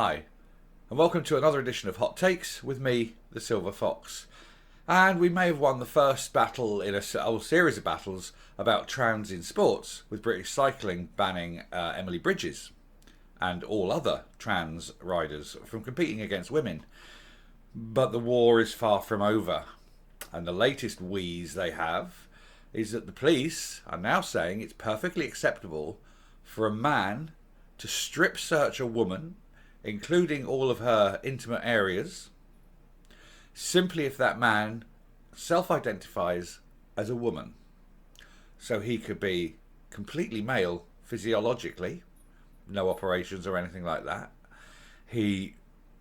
Hi, and welcome to another edition of Hot Takes with me, the Silver Fox. And we may have won the first battle in a whole series of battles about trans in sports, with British Cycling banning Emily Bridges and all other trans riders from competing against women. But the war is far from over, and the latest wheeze they have is that the police are now saying it's perfectly acceptable for a man to strip search a woman, including all of her intimate areas, simply if that man self-identifies as a woman. So he could be completely male physiologically, no operations or anything like that. He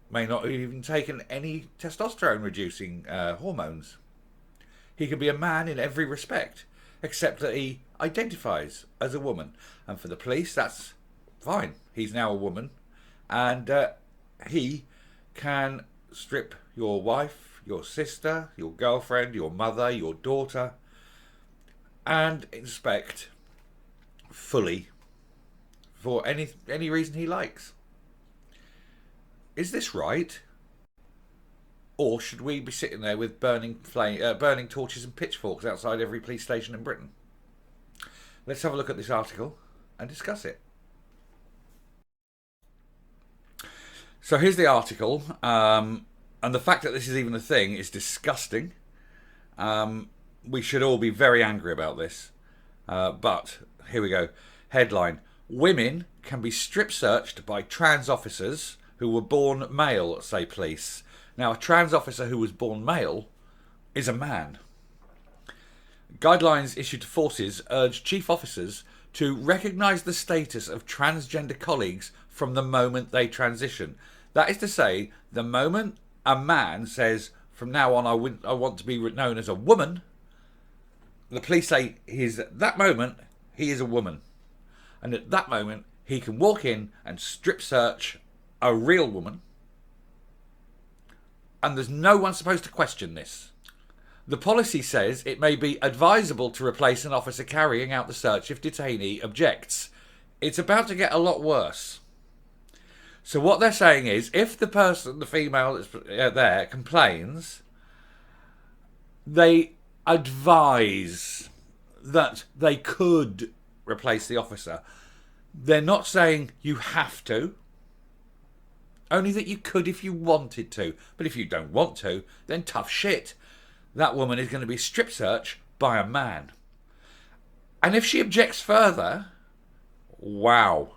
may not have even taken any testosterone reducing hormones. He could be a man in every respect, except that he identifies as a woman. And for the police, that's fine. He's now a woman. And he can strip your wife, your sister, your girlfriend, your mother, your daughter, and inspect fully for any reason he likes. Is this right? Or should we be sitting there with burning torches and pitchforks outside every police station in Britain? Let's have a look at this article and discuss it. So here's the article, and the fact that this is even a thing is disgusting. We should all be very angry about this. But here we go. Headline: Women can be strip searched by trans officers who were born male, say police. Now, a trans officer who was born male is a man. Guidelines issued to forces urge chief officers to recognise the status of transgender colleagues from the moment they transition. That is to say, the moment a man says, from now on I want to be known as a woman, the police say at that moment he is a woman. And at that moment he can walk in and strip search a real woman. And there's no one supposed to question this. The policy says it may be advisable to replace an officer carrying out the search if detainee objects. It's about to get a lot worse. So what they're saying is, if the female that's there complains, they advise that they could replace the officer. They're not saying you have to. Only that you could if you wanted to. But if you don't want to, then tough shit. That woman is going to be strip searched by a man. And if she objects further, wow.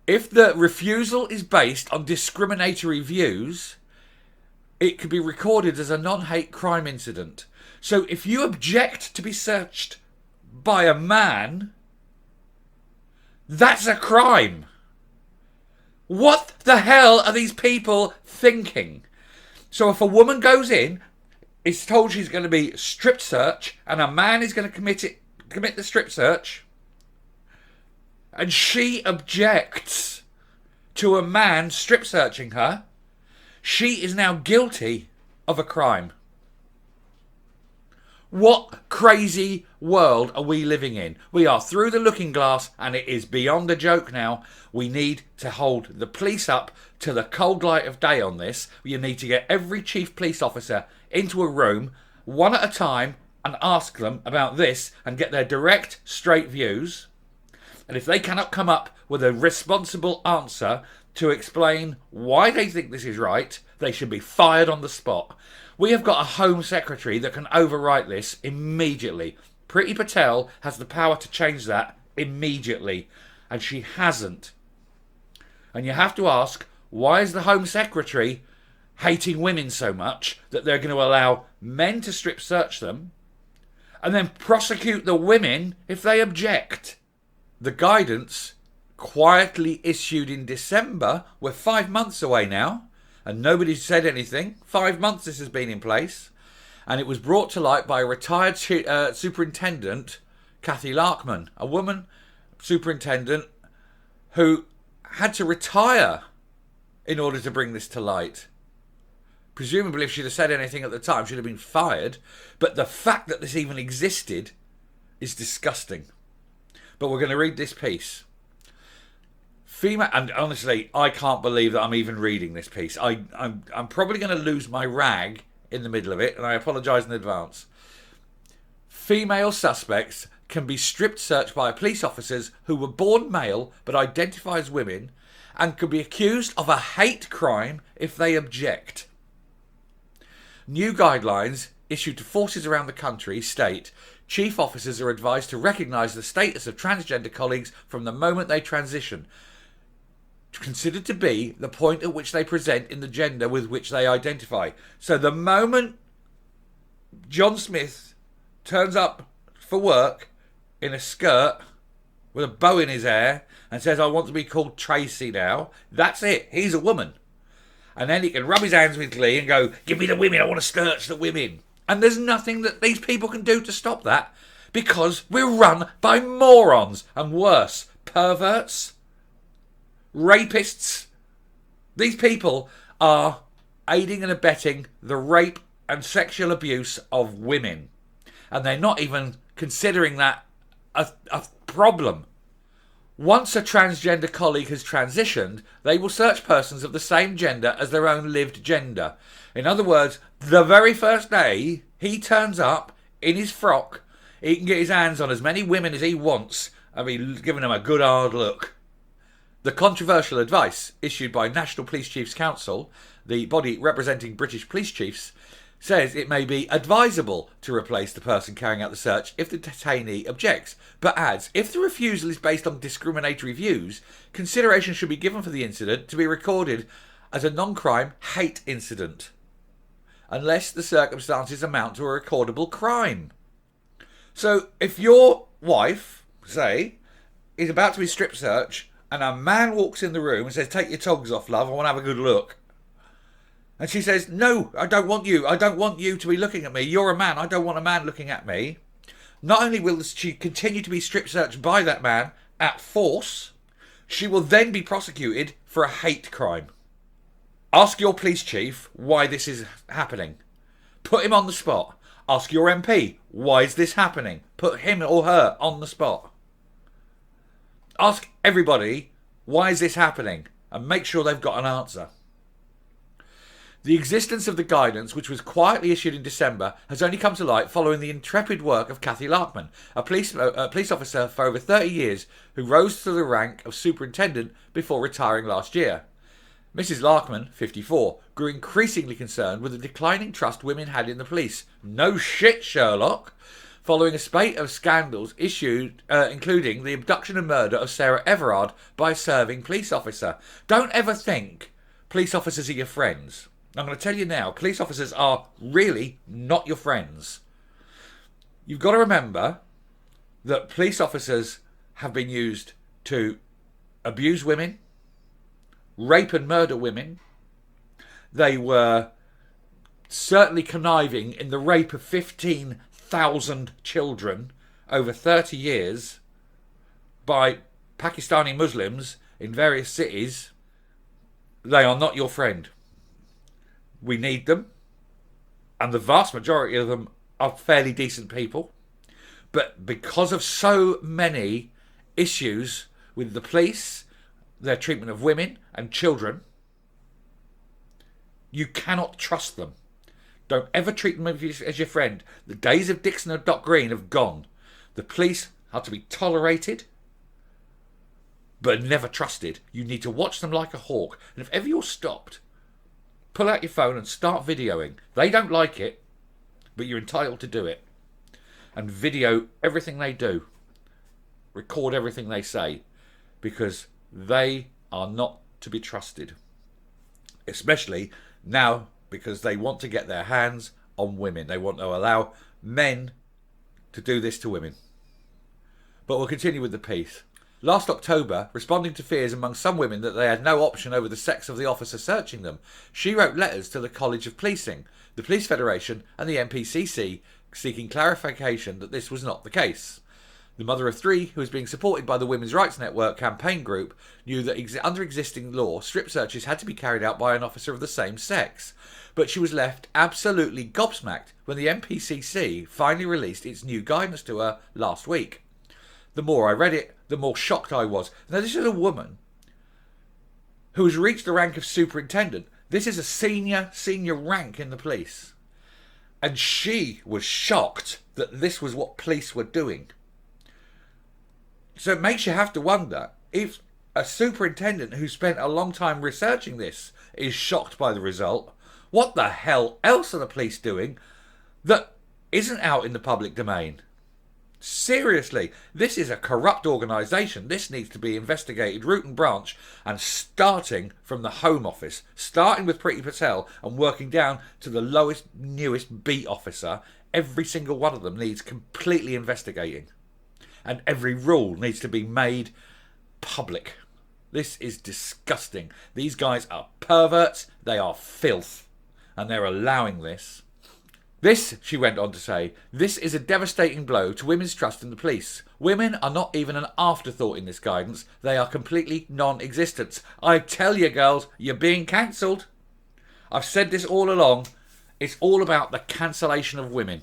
If the refusal is based on discriminatory views, it could be recorded as a non-hate crime incident. So if you object to be searched by a man, that's a crime. What the hell are these people thinking? So if a woman goes in, is told she's going to be strip search, and a man is going to commit the strip search, and she objects to a man strip searching her, she is now guilty of a crime. What crazy world are we living in? We are through the looking glass, and it is beyond a joke now. We need to hold the police up to the cold light of day on this. You need to get every chief police officer into a room, one at a time, and ask them about this and get their direct, straight views. And if they cannot come up with a responsible answer to explain why they think this is right, they should be fired on the spot. We have got a Home Secretary that can overwrite this immediately. Priti Patel has the power to change that immediately, and she hasn't. And you have to ask, why is the Home Secretary hating women so much that they're going to allow men to strip search them and then prosecute the women if they object? The guidance, quietly issued in December, we're 5 months away now, and nobody's said anything. 5 months this has been in place, and it was brought to light by a retired superintendent, Kathy Larkman, a woman superintendent who had to retire in order to bring this to light. Presumably, if she'd have said anything at the time, she'd have been fired. But the fact that this even existed is disgusting. But we're going to read this piece. Female, and honestly, I can't believe that I'm even reading this piece. I'm probably going to lose my rag in the middle of it, and I apologise in advance. Female suspects can be strip searched by police officers who were born male but identify as women, and could be accused of a hate crime if they object. New guidelines issued to forces around the country state chief officers are advised to recognise the status of transgender colleagues from the moment they transition, considered to be the point at which they present in the gender with which they identify. So the moment John Smith turns up for work in a skirt with a bow in his hair and says, I want to be called Tracy now, that's it. He's a woman. And then he can rub his hands with glee and go, give me the women, I want to search the women. And there's nothing that these people can do to stop that, because we're run by morons and worse, perverts, rapists. These people are aiding and abetting the rape and sexual abuse of women. And they're not even considering that a problem. Once a transgender colleague has transitioned, they will search persons of the same gender as their own lived gender. In other words, the very first day he turns up in his frock, he can get his hands on as many women as he wants and be giving them a good hard look. The controversial advice issued by National Police Chiefs Council, the body representing British police chiefs, says it may be advisable to replace the person carrying out the search if the detainee objects, but adds if the refusal is based on discriminatory views, consideration should be given for the incident to be recorded as a non-crime hate incident, unless the circumstances amount to a recordable crime. So if your wife, say, is about to be strip searched and a man walks in the room and says, take your togs off, love, I want to have a good look. And she says, no, I don't want you. I don't want you to be looking at me. You're a man. I don't want a man looking at me. Not only will she continue to be strip searched by that man at force, she will then be prosecuted for a hate crime. Ask your police chief why this is happening. Put him on the spot. Ask your MP, why is this happening? Put him or her on the spot. Ask everybody, why is this happening? And make sure they've got an answer. The existence of the guidance, which was quietly issued in December, has only come to light following the intrepid work of Kathy Larkman, a police officer for over 30 years who rose to the rank of superintendent before retiring last year. Mrs. Larkman, 54, grew increasingly concerned with the declining trust women had in the police. No shit, Sherlock! Following a spate of scandals issued, including the abduction and murder of Sarah Everard by a serving police officer. Don't ever think police officers are your friends. I'm going to tell you now, police officers are really not your friends. You've got to remember that police officers have been used to abuse women, rape and murder women. They were certainly conniving in the rape of 15,000 children over 30 years by Pakistani Muslims in various cities. They are not your friend. We need them, and the vast majority of them are fairly decent people. But because of so many issues with the police, their treatment of women and children, you cannot trust them. Don't ever treat them as your friend. The days of Dixon and Doc Green have gone. The police are to be tolerated, but never trusted. You need to watch them like a hawk. And if ever you're stopped, pull out your phone and start videoing. They don't like it, but you're entitled to do it. And video everything they do. Record everything they say. Because they are not to be trusted. Especially now, because they want to get their hands on women. They want to allow men to do this to women. But we'll continue with the piece. Last October, responding to fears among some women that they had no option over the sex of the officer searching them, she wrote letters to the College of Policing, the Police Federation and the NPCC seeking clarification that this was not the case. The mother of three, who was being supported by the Women's Rights Network campaign group, knew that under existing law, strip searches had to be carried out by an officer of the same sex. But she was left absolutely gobsmacked when the NPCC finally released its new guidance to her last week. The more I read it, the more shocked I was. Now, this is a woman who has reached the rank of superintendent. This is a senior rank in the police. And she was shocked that this was what police were doing. So it makes you have to wonder, if a superintendent who spent a long time researching this is shocked by the result, what the hell else are the police doing that isn't out in the public domain? Seriously, this is a corrupt organisation. This needs to be investigated root and branch, and starting from the Home Office, starting with Priti Patel and working down to the lowest, newest beat officer. Every single one of them needs completely investigating, and every rule needs to be made public. This is disgusting. These guys are perverts, they are filth, and they're allowing this. This, she went on to say, this is a devastating blow to women's trust in the police. Women are not even an afterthought in this guidance. They are completely non-existent. I tell you, girls, you're being cancelled. I've said this all along. It's all about the cancellation of women.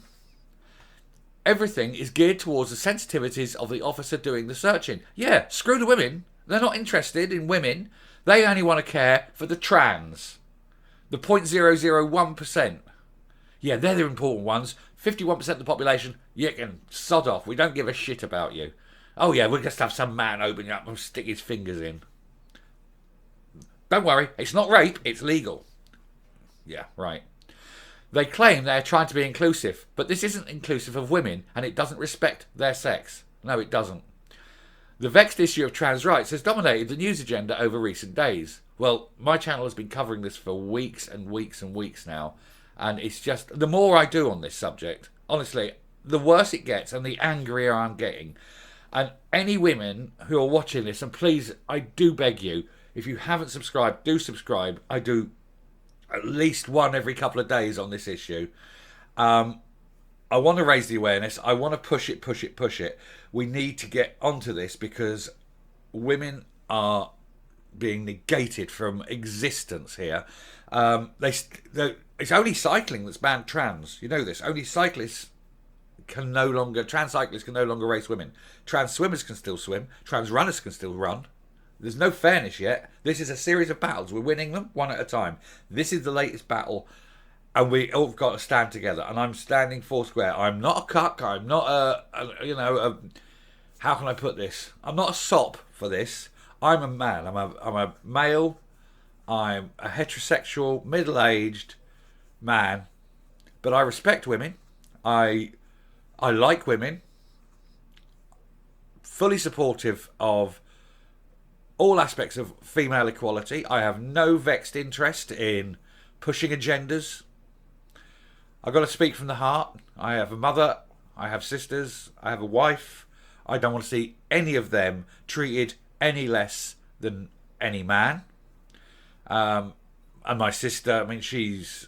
Everything is geared towards the sensitivities of the officer doing the searching. Yeah, screw the women. They're not interested in women. They only want to care for the trans. The 0.001%. Yeah, they're the important ones. 51% of the population, you can sod off. We don't give a shit about you. Oh yeah, we'll just have some man open you up and stick his fingers in. Don't worry, it's not rape, it's legal. Yeah, right. They claim they're trying to be inclusive, but this isn't inclusive of women, and it doesn't respect their sex. No, it doesn't. The vexed issue of trans rights has dominated the news agenda over recent days. Well, my channel has been covering this for weeks and weeks and weeks now. And it's just, the more I do on this subject, honestly, the worse it gets and the angrier I'm getting. And any women who are watching this, and please, I do beg you, if you haven't subscribed, do subscribe. I do at least one every couple of days on this issue. I want to raise the awareness. I want to push it. We need to get onto this because women are being negated from existence here. It's only cycling that's banned trans. You know this. Only cyclists can no longer, trans cyclists can no longer race women. Trans swimmers can still swim. Trans runners can still run. There's no fairness yet. This is a series of battles. We're winning them one at a time. This is the latest battle, and we all got to stand together. And I'm standing four square. I'm not a cuck. I'm not how can I put this? I'm not a sop for this. I'm a man. I'm a male. I'm a heterosexual, middle-aged man, but I respect women. I like women. Fully supportive of all aspects of female equality. I have no vexed interest in pushing agendas. I've got to speak from the heart. I have a mother. I have sisters. I have a wife. I don't want to see any of them treated any less than any man. And my sister, I mean, she's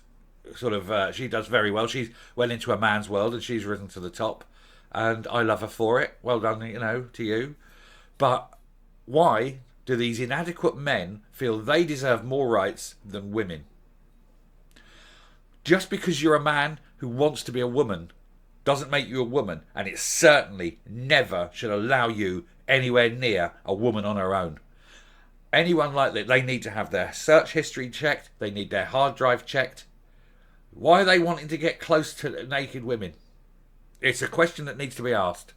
sort of, she does very well. She's went into a man's world and she's risen to the top. And I love her for it. Well done, to you. But why do these inadequate men feel they deserve more rights than women? Just because you're a man who wants to be a woman doesn't make you a woman. And it certainly never should allow you anywhere near a woman on her own. Anyone like that, they need to have their search history checked. They need their hard drive checked. Why are they wanting to get close to naked women? It's a question that needs to be asked.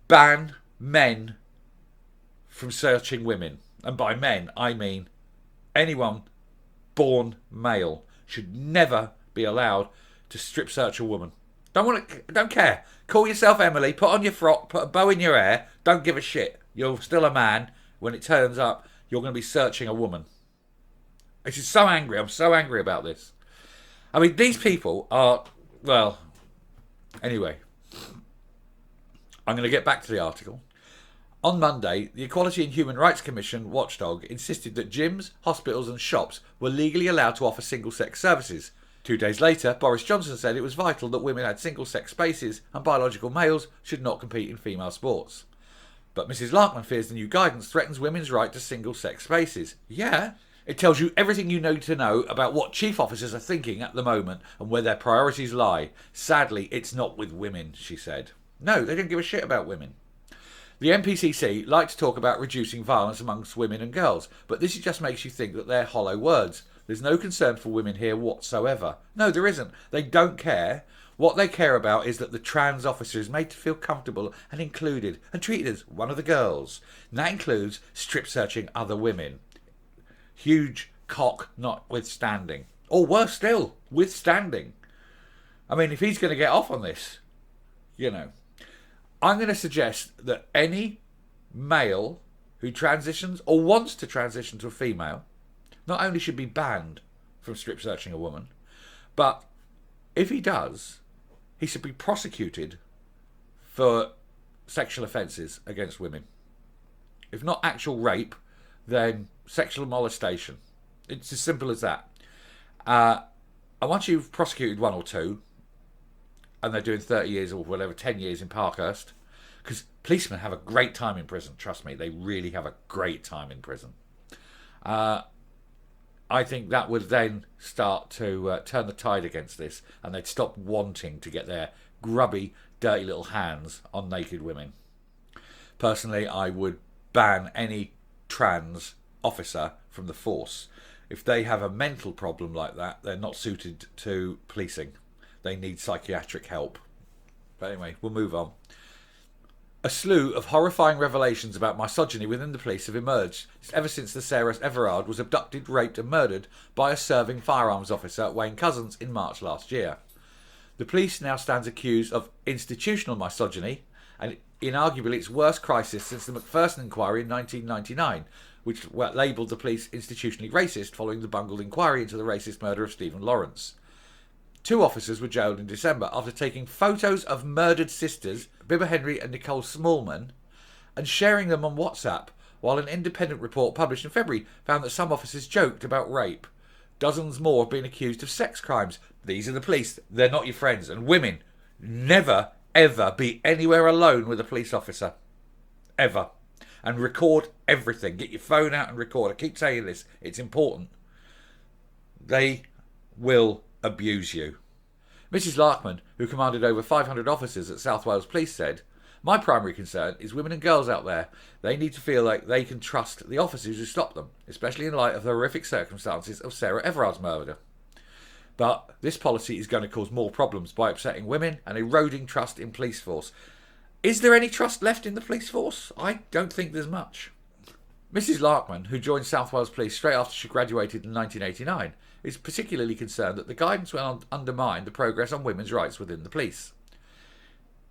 Ban men from searching women. And by men, I mean anyone born male should never be allowed to strip search a woman. Don't care. Call yourself Emily, put on your frock, put a bow in your hair. Don't give a shit. You're still a man. When it turns up, you're going to be searching a woman. This is so angry. I'm so angry about this. I mean, these people are, well, anyway. I'm going to get back to the article. On Monday, the Equality and Human Rights Commission watchdog insisted that gyms, hospitals and shops were legally allowed to offer single-sex services. 2 days later, Boris Johnson said it was vital that women had single-sex spaces and biological males should not compete in female sports. But Mrs. Larkman fears the new guidance threatens women's right to single-sex spaces. Yeah, it tells you everything you need to know about what chief officers are thinking at the moment and where their priorities lie. Sadly, it's not with women, she said. No, they don't give a shit about women. The NPCC like to talk about reducing violence amongst women and girls, but this just makes you think that they're hollow words. There's no concern for women here whatsoever. No, there isn't. They don't care. What they care about is that the trans officer is made to feel comfortable and included and treated as one of the girls. And that includes strip searching other women. Huge cock notwithstanding. Or worse still, withstanding. I mean, if he's going to get off on this, I'm going to suggest that any male who transitions or wants to transition to a female not only should be banned from strip searching a woman, but if he does, he should be prosecuted for sexual offences against women. If not actual rape, then sexual molestation. It's as simple as that. And once you've prosecuted one or two, and they're doing 30 years or whatever, 10 years in Parkhurst, because policemen have a great time in prison, trust me, they really have a great time in prison. I think that would then start to turn the tide against this, and they'd stop wanting to get their grubby, dirty little hands on naked women. Personally, I would ban any trans officer from the force. If they have a mental problem like that, they're not suited to policing. They need psychiatric help. But anyway, we'll move on. A slew of horrifying revelations about misogyny within the police have emerged ever since the Sarah Everard was abducted, raped and murdered by a serving firearms officer, Wayne Couzens, in March last year. The police now stands accused of institutional misogyny, and in arguably its worst crisis since the Macpherson inquiry in 1999, which labelled the police institutionally racist following the bungled inquiry into the racist murder of Stephen Lawrence. 2 officers were jailed in December after taking photos of murdered sisters, Bibba Henry and Nicole Smallman, and sharing them on WhatsApp, while an independent report published in February found that some officers joked about rape. Dozens more have been accused of sex crimes. These are the police. They're not your friends. And women, never, ever be anywhere alone with a police officer. Ever. And record everything. Get your phone out and record. I keep saying this. It's important. They will abuse you. Mrs. Larkman, who commanded over 500 officers at South Wales Police, said, "My primary concern is women and girls out there. They need to feel like they can trust the officers who stop them, especially in light of the horrific circumstances of Sarah Everard's murder. But this policy is going to cause more problems by upsetting women and eroding trust in police force." Is there any trust left in the police force? I don't think there's much. Mrs. Larkman, who joined South Wales Police straight after she graduated in 1989, is particularly concerned that the guidance will undermine the progress on women's rights within the police.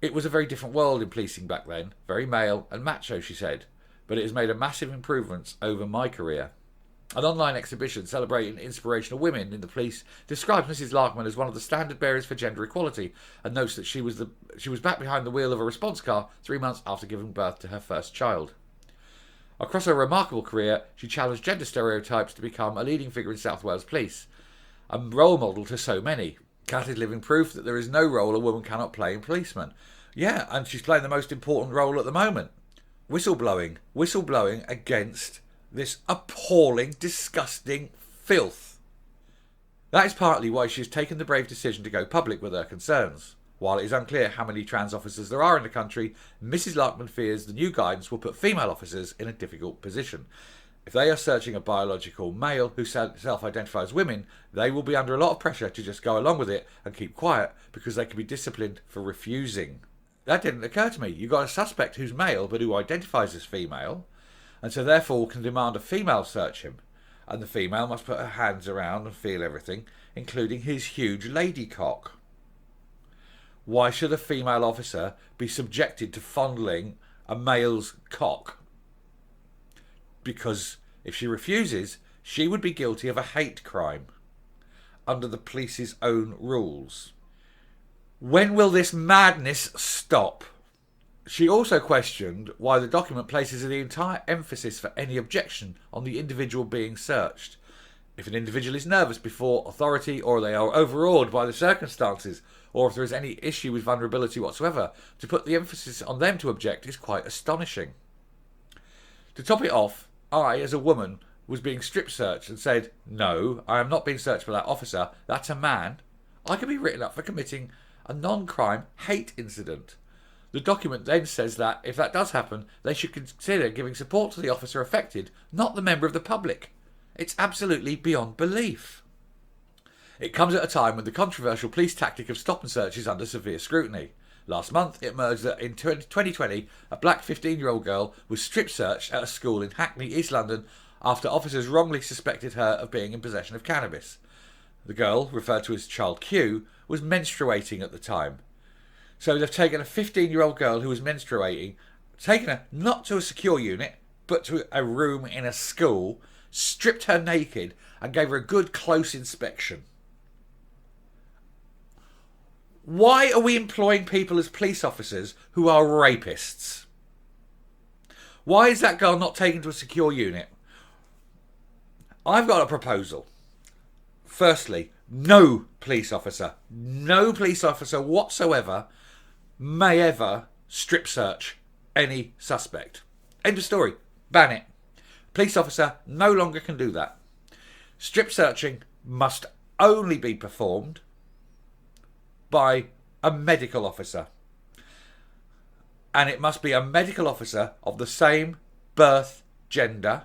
It was a very different world in policing back then, very male and macho, she said, but it has made a massive improvements over my career. An online exhibition celebrating inspirational women in the police describes Mrs. Larkman as one of the standard bearers for gender equality, and notes that she was back behind the wheel of a response car 3 months after giving birth to her first child. Across her remarkable career, she challenged gender stereotypes to become a leading figure in South Wales Police, a role model to so many. Kat is living proof that there is no role a woman cannot play in policemen. Yeah, and she's playing the most important role at the moment. Whistleblowing against this appalling, disgusting filth. That is partly why she has taken the brave decision to go public with her concerns. While it is unclear how many trans officers there are in the country, Mrs. Larkman fears the new guidance will put female officers in a difficult position. If they are searching a biological male who self-identifies as women, they will be under a lot of pressure to just go along with it and keep quiet because they can be disciplined for refusing. That didn't occur to me. You've got a suspect who's male but who identifies as female, and so therefore can demand a female search him. And the female must put her hands around and feel everything, including his huge lady cock. Why should a female officer be subjected to fondling a male's cock? Because if she refuses, she would be guilty of a hate crime under the police's own rules. When will this madness stop? She also questioned why the document places the entire emphasis for any objection on the individual being searched. If an individual is nervous before authority, or they are overawed by the circumstances, or if there is any issue with vulnerability whatsoever, to put the emphasis on them to object is quite astonishing. To top it off, I, as a woman, was being strip searched and said, "No, I am not being searched by that officer, that's a man." I could be written up for committing a non-crime hate incident. The document then says that if that does happen, they should consider giving support to the officer affected, not the member of the public. It's absolutely beyond belief. It comes at a time when the controversial police tactic of stop and search is under severe scrutiny. Last month, it emerged that in 2020, a black 15-year-old girl was strip searched at a school in Hackney, East London, after officers wrongly suspected her of being in possession of cannabis. The girl, referred to as Child Q, was menstruating at the time. So they've taken a 15-year-old girl who was menstruating, taken her not to a secure unit, but to a room in a school, stripped her naked, and gave her a good close inspection. Why are we employing people as police officers who are rapists? Why is that girl not taken to a secure unit? I've got a proposal. Firstly, no police officer whatsoever may ever strip search any suspect. End of story. Ban it. Police officer no longer can do that. Strip searching must only be performed by a medical officer. And it must be a medical officer of the same birth gender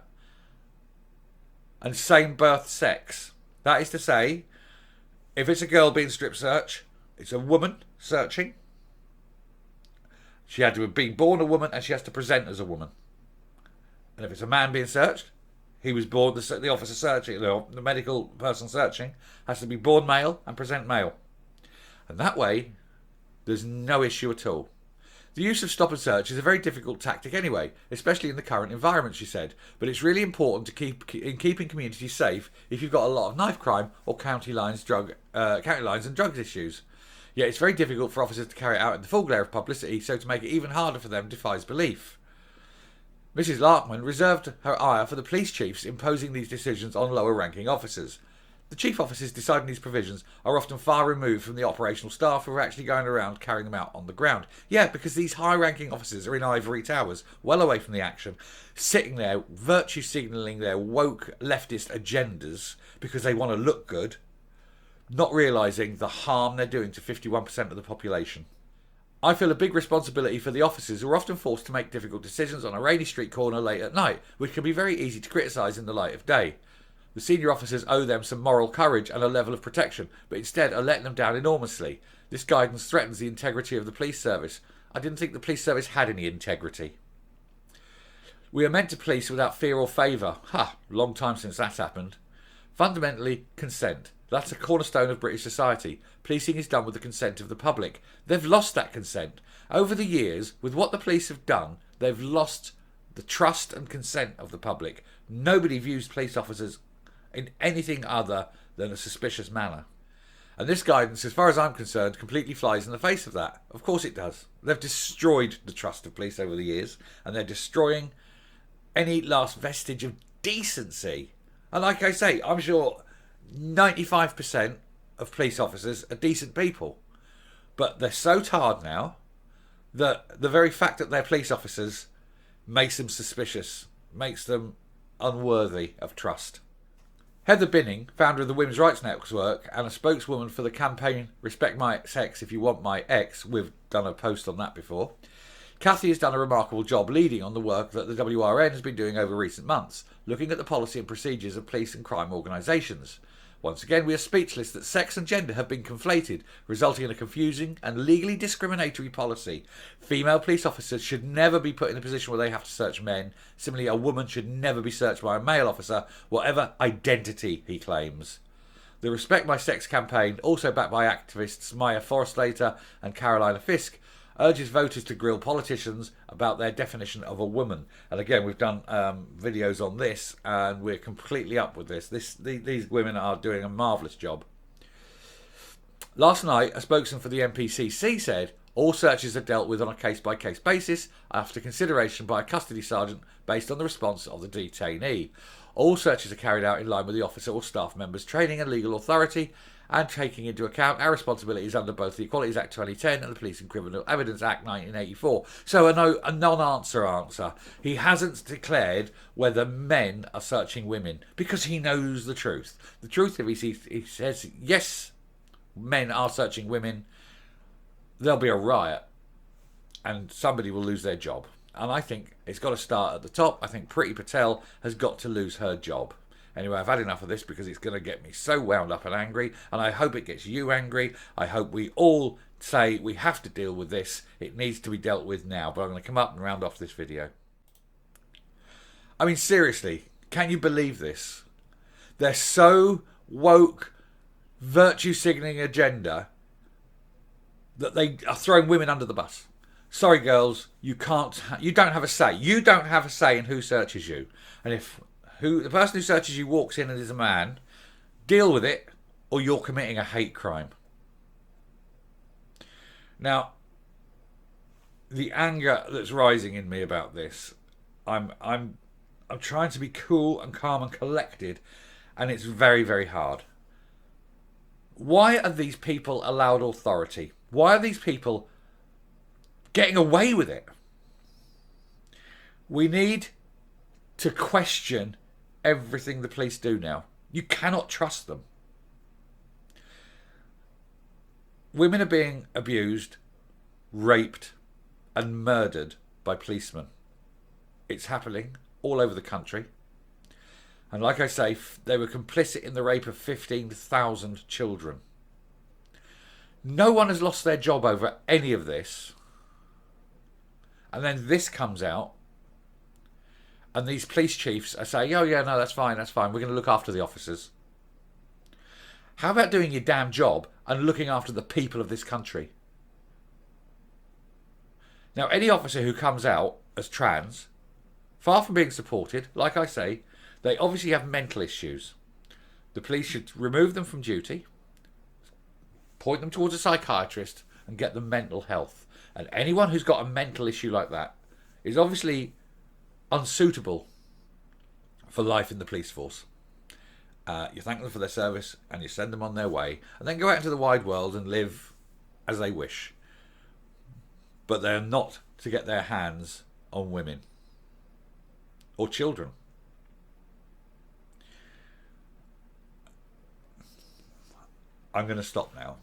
and same birth sex. That is to say, if it's a girl being strip searched, it's a woman searching. She had to have been born a woman and she has to present as a woman. And if it's a man being searched, he was born, the officer searching, the medical person searching, has to be born male and present male. And that way, there's no issue at all. The use of stop and search is a very difficult tactic anyway, especially in the current environment, she said. But it's really important to keeping communities safe if you've got a lot of knife crime or county lines and drugs issues. Yet it's very difficult for officers to carry it out in the full glare of publicity, so to make it even harder for them defies belief. Mrs. Larkman reserved her ire for the police chiefs imposing these decisions on lower ranking officers. The chief officers deciding these provisions are often far removed from the operational staff who are actually going around carrying them out on the ground. Yeah, because these high-ranking officers are in ivory towers, well away from the action, sitting there virtue signalling their woke leftist agendas because they want to look good, not realising the harm they're doing to 51% of the population. I feel a big responsibility for the officers who are often forced to make difficult decisions on a rainy street corner late at night, which can be very easy to criticise in the light of day. The senior officers owe them some moral courage and a level of protection, but instead are letting them down enormously. This guidance threatens the integrity of the police service. I didn't think the police service had any integrity. We are meant to police without fear or favour. Long time since that happened. Fundamentally, consent. That's a cornerstone of British society. Policing is done with the consent of the public. They've lost that consent. Over the years, with what the police have done, they've lost the trust and consent of the public. Nobody views police officers in anything other than a suspicious manner. And this guidance, as far as I'm concerned, completely flies in the face of that. Of course it does. They've destroyed the trust of police over the years, and they're destroying any last vestige of decency. And like I say, I'm sure 95% of police officers are decent people. But they're so tarred now that the very fact that they're police officers makes them suspicious, makes them unworthy of trust. Heather Binning, founder of the Women's Rights Network and a spokeswoman for the campaign Respect My Sex If You Want My Ex, we've done a post on that before. Cathy has done a remarkable job leading on the work that the WRN has been doing over recent months, looking at the policy and procedures of police and crime organisations. Once again, we are speechless that sex and gender have been conflated, resulting in a confusing and legally discriminatory policy. Female police officers should never be put in a position where they have to search men. Similarly, a woman should never be searched by a male officer, whatever identity he claims. The Respect My Sex campaign, also backed by activists Maya Forrestlater and Carolina Fisk, urges voters to grill politicians about their definition of a woman. And again, we've done videos on this, and we're completely up with this. These women are doing a marvellous job. Last night, a spokesman for the MPCC said, all searches are dealt with on a case-by-case basis after consideration by a custody sergeant based on the response of the detainee. All searches are carried out in line with the officer or staff member's training and legal authority, and taking into account our responsibilities under both the Equalities Act 2010 and the Police and Criminal Evidence Act 1984. So a non-answer answer. He hasn't declared whether men are searching women because he knows the truth. The truth is he says, yes, men are searching women, there'll be a riot. and somebody will lose their job. And I think it's got to start at the top. I think Priti Patel has got to lose her job. Anyway, I've had enough of this because it's going to get me so wound up and angry, and I hope it gets you angry. I hope we all say we have to deal with this. It needs to be dealt with now. But I'm going to come up and round off this video. I mean, seriously, can you believe this? They're so woke, virtue signalling agenda that they are throwing women under the bus. Sorry, girls, you don't have a say. You don't have a say in who searches you. And if the person who searches you walks in and is a man, deal with it, or you're committing a hate crime. Now, the anger that's rising in me about this, I'm trying to be cool and calm and collected, and it's very, very hard. Why are these people allowed authority? Why are these people getting away with it? We need to question everything the police do now. You cannot trust them. Women are being abused, raped, and murdered by policemen. It's happening all over the country. And like I say, they were complicit in the rape of 15,000 children. No one has lost their job over any of this. And then this comes out. And these police chiefs are saying, oh yeah, no, that's fine. We're going to look after the officers. How about doing your damn job and looking after the people of this country? Now, any officer who comes out as trans, far from being supported, like I say, they obviously have mental issues. The police should remove them from duty, point them towards a psychiatrist, and get them mental health. And anyone who's got a mental issue like that is obviously unsuitable for life in the police force. You thank them for their service and you send them on their way, and then go out into the wide world and live as they wish. But they're not to get their hands on women or children. I'm going to stop now.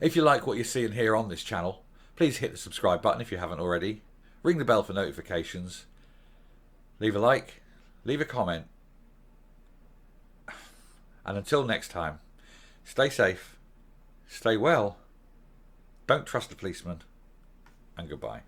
If you like what you see and hear on this channel, please hit the subscribe button if you haven't already. Ring the bell for notifications. Leave a like. Leave a comment. And until next time, stay safe, stay well, don't trust a policeman, and goodbye.